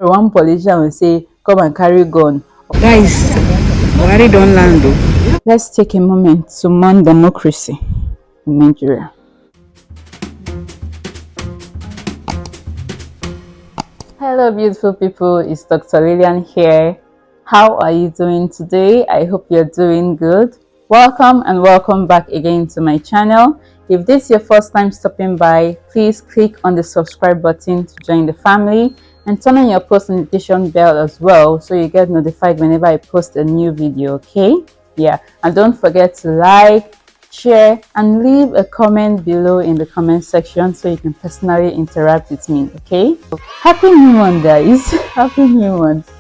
One politician will say, come and carry gun. Guys, Buhari don't land though. Let's take a moment to mourn democracy in Nigeria. Hello, beautiful people. It's Dr. Lilian here. How are you doing today? I hope you're doing good. Welcome and welcome back again to my channel. If this is your first time stopping by, please click on the subscribe button to join the family and turn on your post notification bell as well so you get notified whenever I post a new video, okay? Yeah, and don't forget to like, share, and leave a comment below in the comment section so you can personally interact with me, okay? Happy new month, guys. Happy new month.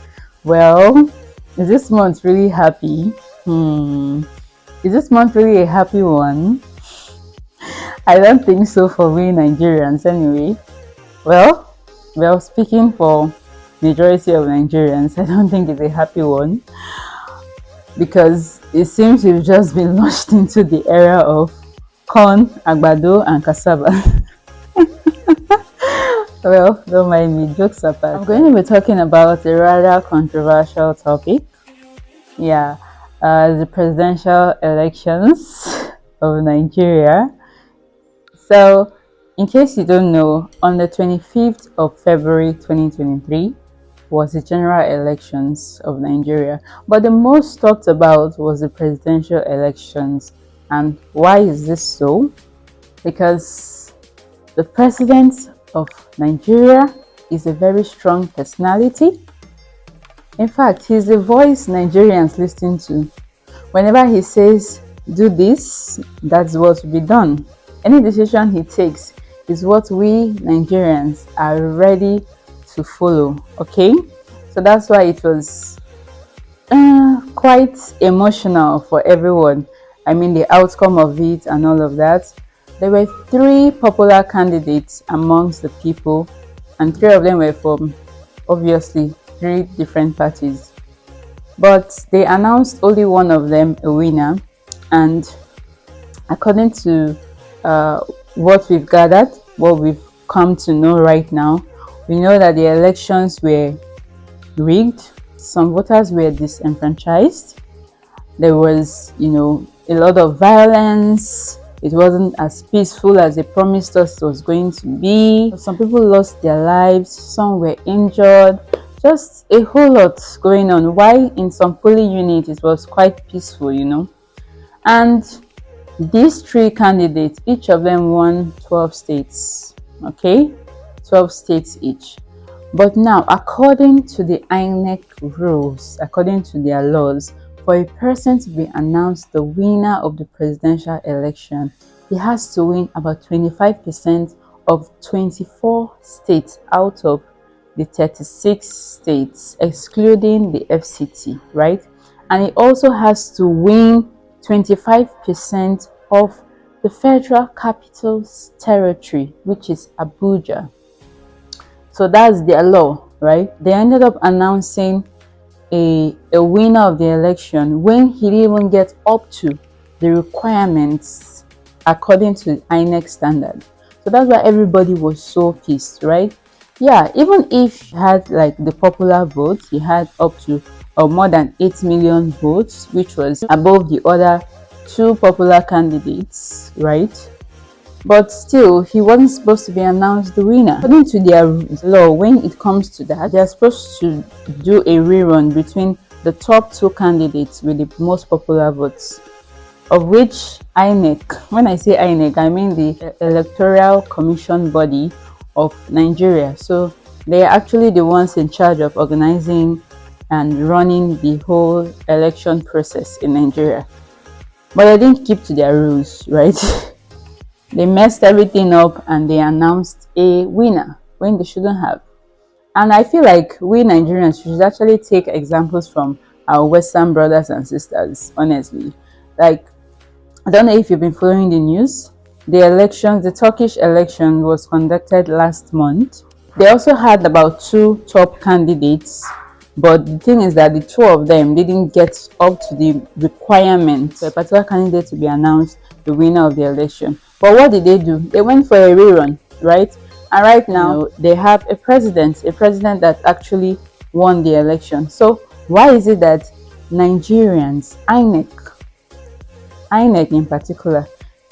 Well, is this month really happy? Is this month really a happy one? I don't think so for we Nigerians anyway. Well, speaking for majority of Nigerians, I don't think it's a happy one because it seems we've just been launched into the era of corn, agbado, and cassava. Well, don't mind me, jokes apart. I'm going to be talking about a rather controversial topic. Yeah, the presidential elections of Nigeria. So, in case you don't know, on the 25th of February 2023 was the general elections of Nigeria. But the most talked about was the presidential elections. And why is this so? Because the president of Nigeria is a very strong personality. In fact, he's the voice Nigerians listen to. Whenever he says, do this, that's what will be done. Any decision he takes is what we Nigerians are ready to follow, okay? So that's why it was quite emotional for everyone. I mean, the outcome of it and all of that. There were three popular candidates amongst the people, and three of them were from, obviously, three different parties. But they announced only one of them a winner, and according to what we've gathered, what we've come to know right now, we know that the elections were rigged. Some voters were disenfranchised. There was, a lot of violence. It wasn't as peaceful as they promised us it was going to be. Some people lost their lives. Some were injured. Just a whole lot going on. Why in some polling units it was quite peaceful, And these three candidates, each of them won 12 states, okay? 12 states each. But now, according to the INEC rules, according to their laws, for a person to be announced the winner of the presidential election, he has to win about 25% of 24 states out of the 36 states, excluding the FCT, right? And he also has to win 25% of the Federal Capital's territory, which is Abuja. So that's their law, right? They ended up announcing a winner of the election when he didn't even get up to the requirements according to INEC standard. So that's why everybody was so pissed, right? Yeah, even if you had like the popular vote, he had up to more than 8 million votes, which was above the other two popular candidates, right? But still, he wasn't supposed to be announced the winner. According to their law, when it comes to that, they're supposed to do a rerun between the top two candidates with the most popular votes, of which INEC, when I say INEC, I mean the Electoral Commission body of Nigeria. So they are actually the ones in charge of organizing and running the whole election process in Nigeria. But they didn't keep to their rules, right? They messed everything up and they announced a winner when they shouldn't have. And I feel like we Nigerians should actually take examples from our Western brothers and sisters, honestly. Like, I don't know if you've been following the news. The Turkish election was conducted last month. They also had about two top candidates, but the thing is that the two of them didn't get up to the requirement for a particular candidate to be announced the winner of the election. But what did they do? They went for a rerun, right? And right now, they have a president that actually won the election. So why is it that Nigerians, INEC in particular,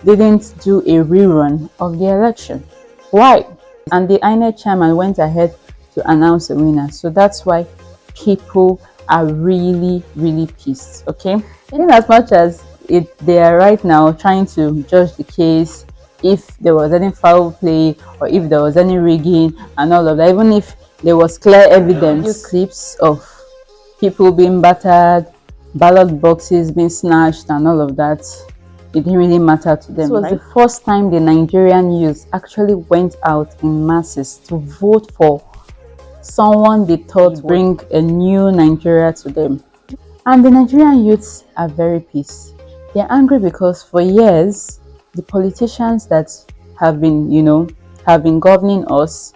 didn't do a rerun of the election? Why? And the INEC chairman went ahead to announce a winner. So that's why people are really, really pissed. Okay, in as much as they are right now trying to judge the case, if there was any foul play or if there was any rigging and all of that, even if there was clear evidence, clips of people being battered, ballot boxes being snatched and all of that, it didn't really matter to them. This was the first time the Nigerian youth actually went out in masses to vote for someone they thought would bring a new Nigeria to them. And the Nigerian youths are very pissed. They're angry because for years, the politicians that have been, have been governing us,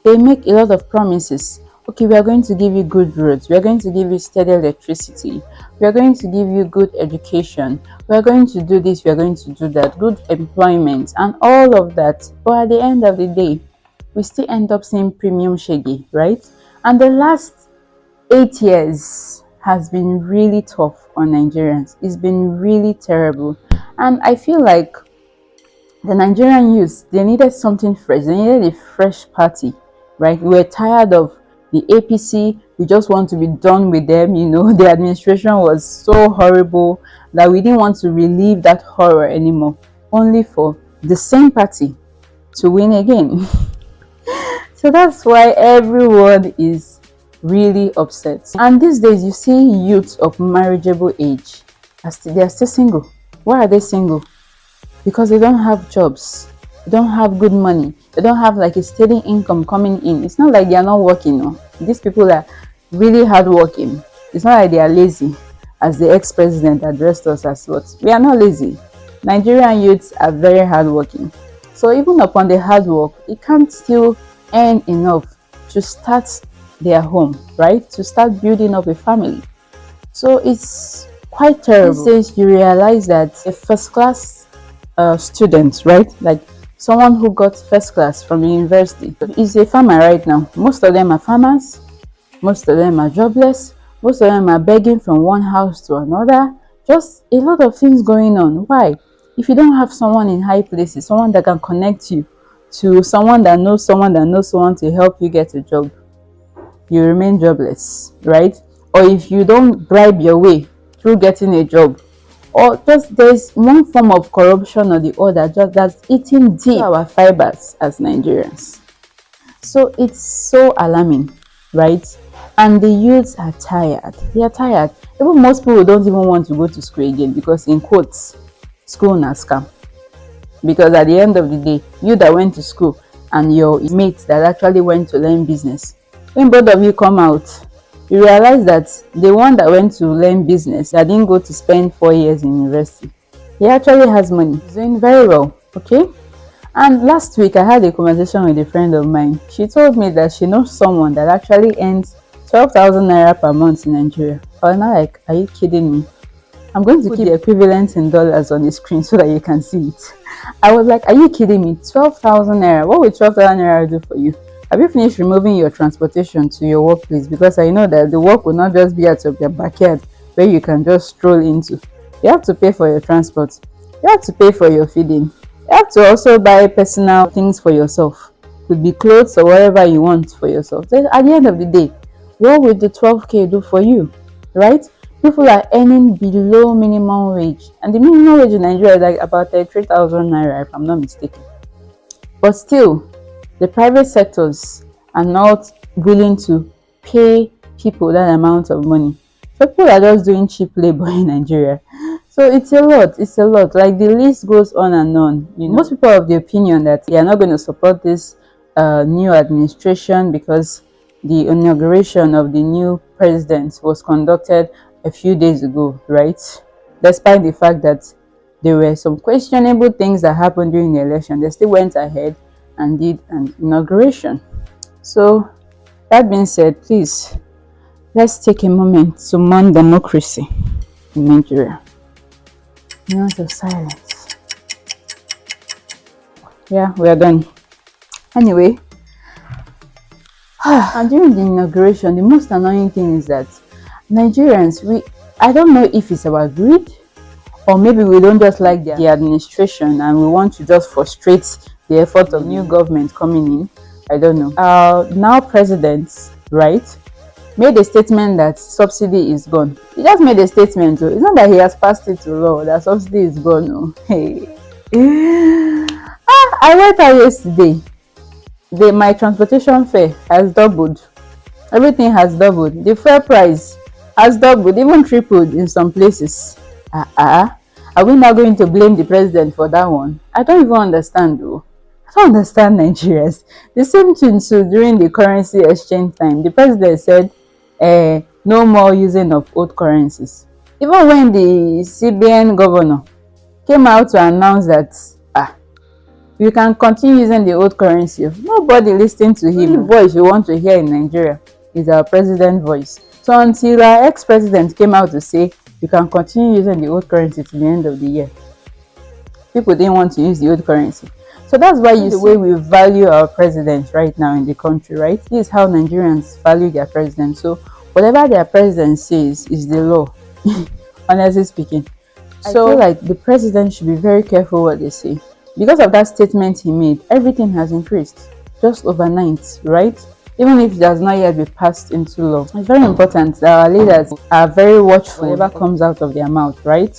they make a lot of promises. Okay, we are going to give you good roads. We are going to give you steady electricity. We are going to give you good education. We are going to do this. We are going to do that. Good employment and all of that. But at the end of the day, we still end up seeing premium shaggy, right? And the last 8 years has been really tough on Nigerians. It's been really terrible. And I feel like the Nigerian youth, they needed something fresh. They needed a fresh party, right? We were tired of the APC. We just want to be done with them. The administration was so horrible that we didn't want to relive that horror anymore, only for the same party to win again. So that's why everyone is really upset. And these days, you see youths of marriageable age, they are still single. Why are they single? Because they don't have jobs, they don't have good money, they don't have like a steady income coming in. It's not like they are not working. No, these people are really hardworking. It's not like they are lazy, as the ex-president addressed us as what. We are not lazy. Nigerian youths are very hardworking. So even upon the hard work, it can't still earn enough to start their home, right? To start building up a family. So it's quite terrible. These days, you realize that a first-class student, right? Like someone who got first class from the university is a farmer right now. Most of them are farmers. Most of them are jobless. Most of them are begging from one house to another. Just a lot of things going on. Why? If you don't have someone in high places, someone that can connect you to someone that knows someone that knows someone to help you get a job, you remain jobless, right? Or if you don't bribe your way through getting a job, or just there's one form of corruption or the other just that's eating deep our fibers as Nigerians. So it's so alarming, right? And the youths are tired. They are tired. Even most people don't even want to go to school again because, in quotes, school na scam. Because at the end of the day, you that went to school and your mates that actually went to learn business, when both of you come out, you realize that the one that went to learn business, that didn't go to spend 4 years in university, he actually has money. He's doing very well, okay? And last week, I had a conversation with a friend of mine. She told me that she knows someone that actually earns 12,000 naira per month in Nigeria. I was not like, are you kidding me? I'm going to keep the equivalent in dollars on the screen so that you can see it. I was like, are you kidding me? 12,000 naira. What will 12,000 naira do for you? Have you finished removing your transportation to your workplace? Because I know that the work will not just be at your backyard where you can just stroll into. You have to pay for your transport. You have to pay for your feeding. You have to also buy personal things for yourself. Could be clothes or whatever you want for yourself. So at the end of the day, what will the 12K do for you? Right? People are earning below minimum wage. And the minimum wage in Nigeria is like about 33,000 naira, if I'm not mistaken. But still, the private sectors are not willing to pay people that amount of money. So people are just doing cheap labor in Nigeria. So it's a lot. Like the list goes on and on. Most people are of the opinion that they are not going to support this new administration because the inauguration of the new president was conducted a few days ago, right? Despite the fact that there were some questionable things that happened during the election, they still went ahead and did an inauguration. So that being said, please, let's take a moment to mourn democracy in Nigeria. Minutes of silence. Yeah, we are done. Anyway, and during the inauguration, the most annoying thing is that Nigerians, I don't know if it's our greed, or maybe we don't just like the administration and we want to just frustrate the effort of new government coming in. I don't know. Now president, right, made a statement that subsidy is gone. He just made a statement. It's not that he has passed it to law that subsidy is gone. No. Hey. I went out yesterday. My transportation fare has doubled. Everything has doubled. The fuel price has doubled, even tripled in some places. Are we now going to blame the president for that one? I don't even understand though. I don't understand Nigerians. The same thing too during the currency exchange time. The president said no more using of old currencies. Even when the CBN governor came out to announce that you can continue using the old currency, nobody listened to him. The voice you want to hear in Nigeria is our president voice. So until our ex-president came out to say you can continue using the old currency to the end of the year, people didn't want to use the old currency. So that's why you see the way we value our president right now in the country, right? This is how Nigerians value their president. So whatever their president says is the law, honestly speaking. So I feel like the president should be very careful what they say. Because of that statement he made, everything has increased just overnight, right? Even if it has not yet been passed into law. It's very important that our leaders are very watchful whatever comes out of their mouth, right?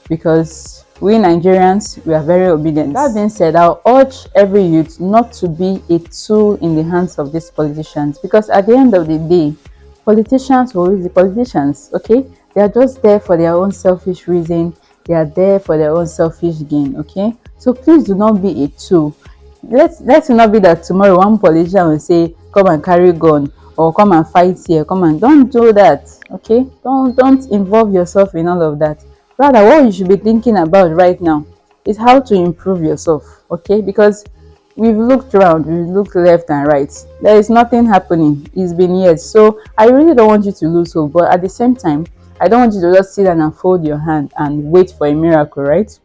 Because we Nigerians, we are very obedient. That being said, I'll urge every youth not to be a tool in the hands of these politicians, because at the end of the day, politicians will always be politicians, okay? They are just there for their own selfish reason. They are there for their own selfish gain, okay? So please do not be a tool. Let it not be that tomorrow one politician will say, come and carry gun, or come and fight here, come and don't do that, okay? Don't involve yourself in all of that. Rather, what you should be thinking about right now is how to improve yourself, okay? Because we've looked around, we've looked left and right. There is nothing happening. It's been years. So I really don't want you to lose hope. But at the same time, I don't want you to just sit down and fold your hand and wait for a miracle, right?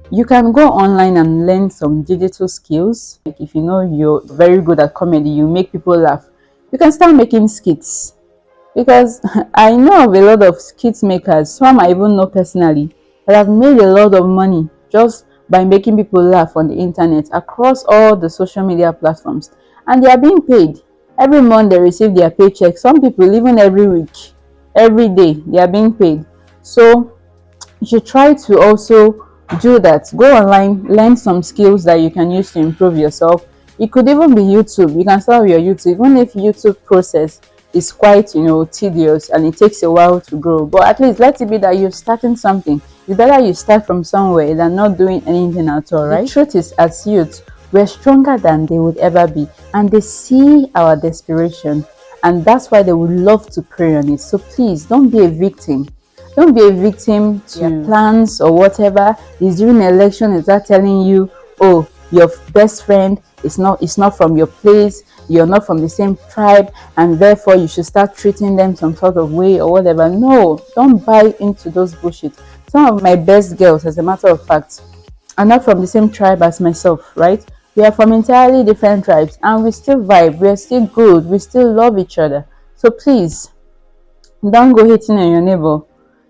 You can go online and learn some digital skills. Like if you know you're very good at comedy, you make people laugh, you can start making skits. Because I know of a lot of skit makers, some I even know personally, that have made a lot of money just by making people laugh on the internet across all the social media platforms. And they are being paid. Every month they receive their paycheck. Some people even every week, every day, they are being paid. So you should try to also do that. Go online, learn some skills that you can use to improve yourself. It could even be YouTube. You can start with your YouTube, even if YouTube process is quite tedious and it takes a while to grow, but at least let it be that you're starting something. It's better you start from somewhere than not doing anything at all, right? The truth is, as youth, we're stronger than they would ever be, and they see our desperation, and that's why they would love to prey on it. So please don't be a victim. Don't be a victim to your plans or whatever. Is during an election, is that telling you, oh, your best friend is not from your place, you're not from the same tribe, and therefore you should start treating them some sort of way or whatever. No, don't buy into those bullshit. Some of my best girls, as a matter of fact, are not from the same tribe as myself, right? We are from entirely different tribes, and we still vibe, we are still good, we still love each other. So please, don't go hating on your neighbor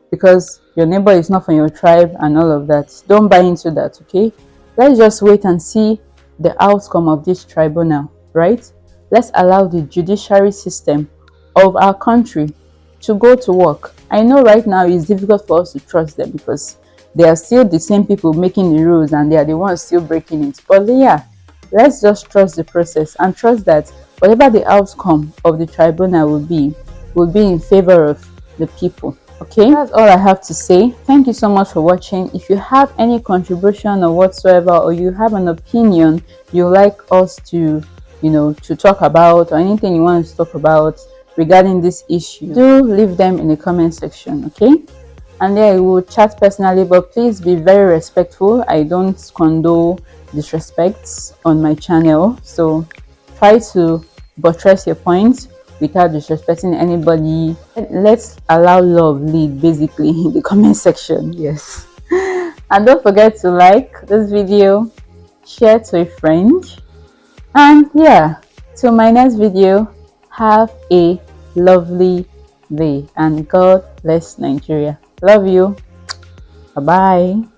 because your neighbor is not from your tribe and all of that. Don't buy into that, okay? Let's just wait and see the outcome of this tribunal, right? Let's allow the judiciary system of our country to go to work. I know right now it's difficult for us to trust them because they are still the same people making the rules and they are the ones still breaking it. But yeah, let's just trust the process and trust that whatever the outcome of the tribunal will be in favor of the people. Okay, that's all I have to say. Thank you so much for watching. If you have any contribution or whatsoever, or you have an opinion you like us to talk about, or anything you want us to talk about regarding this issue, do leave them in the comment section, okay? And then we will chat personally, but please be very respectful. I don't condone disrespects on my channel, so try to buttress your points without disrespecting anybody. Let's allow love lead, basically, in the comment section. Yes. And don't forget to like this video, share to a friend, And yeah, till my next video, have a lovely day and God bless Nigeria. Love you. Bye bye.